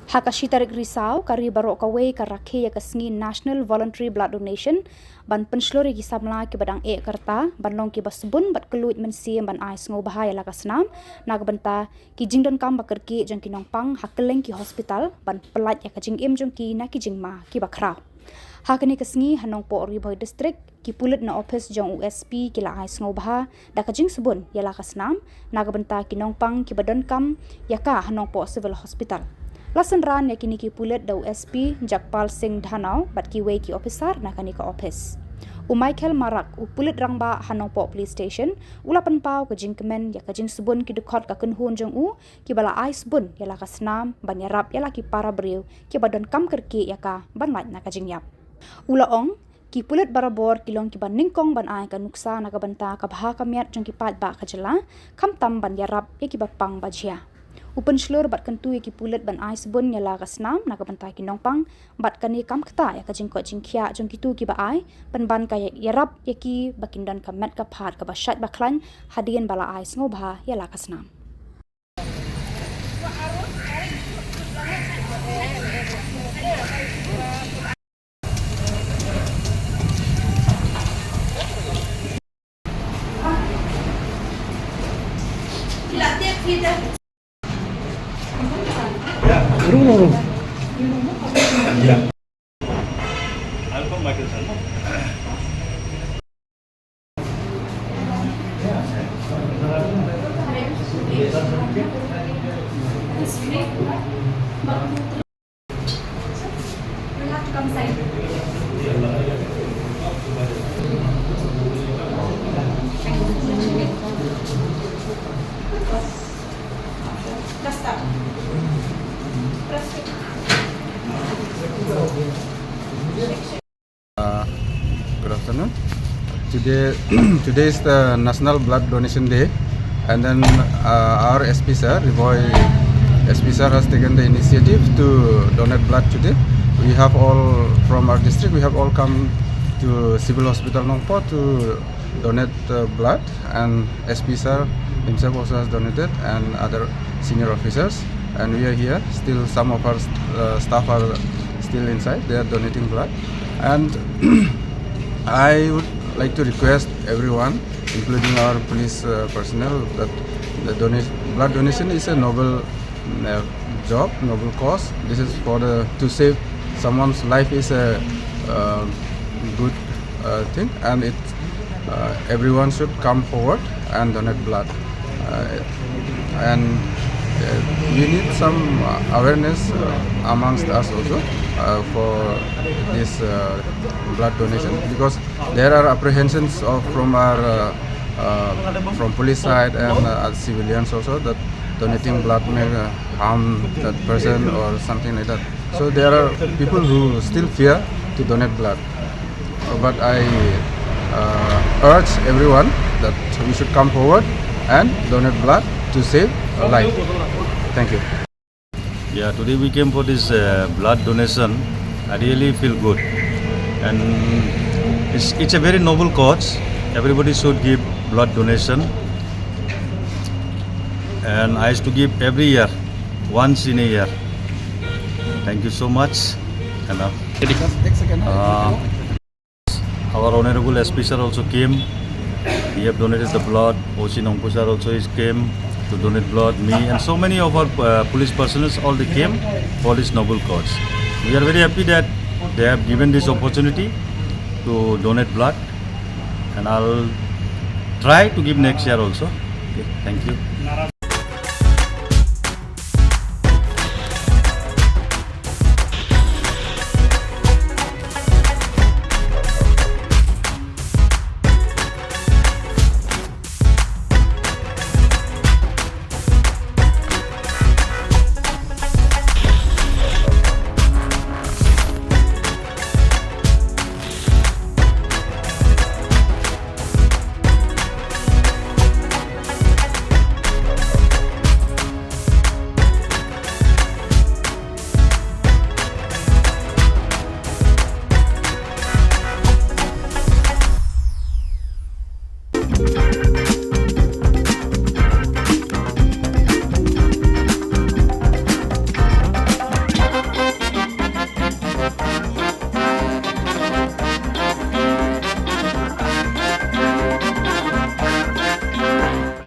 Hakashi tarik risau kari barok kawei karakhe ya kasngi National Voluntary Blood Donation ban penslori ki samla ki badang e karta ban Nongpoh Basbun bat keluit mensi ban ai sngewbha ya Snam nag banta ki donkam bakar ki jong ki Nongpang hakeleng ki hospital ban pelat ya jingkmen jong ki na ki jingma ki bakrau hakani kasngi Nongpoh Bhoi district ki Pulit na Ophis jong USP ki la ai sngewbha da ka jingsbun ya Snam nag banta ki Nongpang ki donkam ya ka Nongpoh Civil Hospital synran ya kini ki Pulit da USP Jagpal Singh Dhanoa bat kiwei ki ophisar na kani ka Ophis. Michael Marak Pulit rangbah Nongpoh Police Station ula pynpaw ka jingkmen ya ka jingsbun ki dkhot ka kynhun jong ki bala sbun ya la ka Snam ban Iarap ya la ki para briu ki ba donkam kerki ya ka ban lait na ka jingyap. Ula ong ki Pulit barabor kilong ki ban ningkong ban ai ka Nuksa na ka banta ka bha kamiat jong ki pat ba ka Jylla kam tam ban Iarap ya ki bapang ba Jia. Upen slur bat kentu ya ki Pulit ban sbun ya la ka Snam na ka bantai ki Nongpang bat kani kam kata ya ka jingkot jingkhia jong ki tu ki ba ai ban ka Iarap ya ki bakindan ka met ka phat ka ba shat ba klan hadien bala sngewbha ya la ka Snam. Yeah. I'm from Michael Marak. We'll have to come side. Good afternoon. Today is the National Blood Donation Day, and then our SP sir, Bhoi SP sir, has taken the initiative to donate blood today. We have all from our district. We have all come to Civil Hospital Nongpoh to donate blood, and SP sir himself also has donated, and other senior officers. And we are here. Still, some of our staff are still inside. They are donating blood, and I would like to request everyone, including our police personnel, that the blood donation is a noble job, noble cause. This is for to save someone's life is a good thing, and everyone should come forward and donate blood. And we need some awareness amongst us also for this blood donation, because there are apprehensions from our from police side and civilians also that donating blood may harm that person or something like that. So there are people who still fear to donate blood, but I urge everyone that we should come forward and donate blood to save a life. Thank you. Yeah, today we came for this blood donation. I really feel good, and it's a very noble cause. Everybody should give blood donation, and I used to give every year, once in a year. Thank you so much. And our honorable SP sir also came. He have donated the blood. OC Nongpoh sir also came to donate blood. Me and so many of our police personnel, all they came for this noble cause. We are very happy that they have given this opportunity to donate blood, and I'll try to give next year also. Okay, thank you.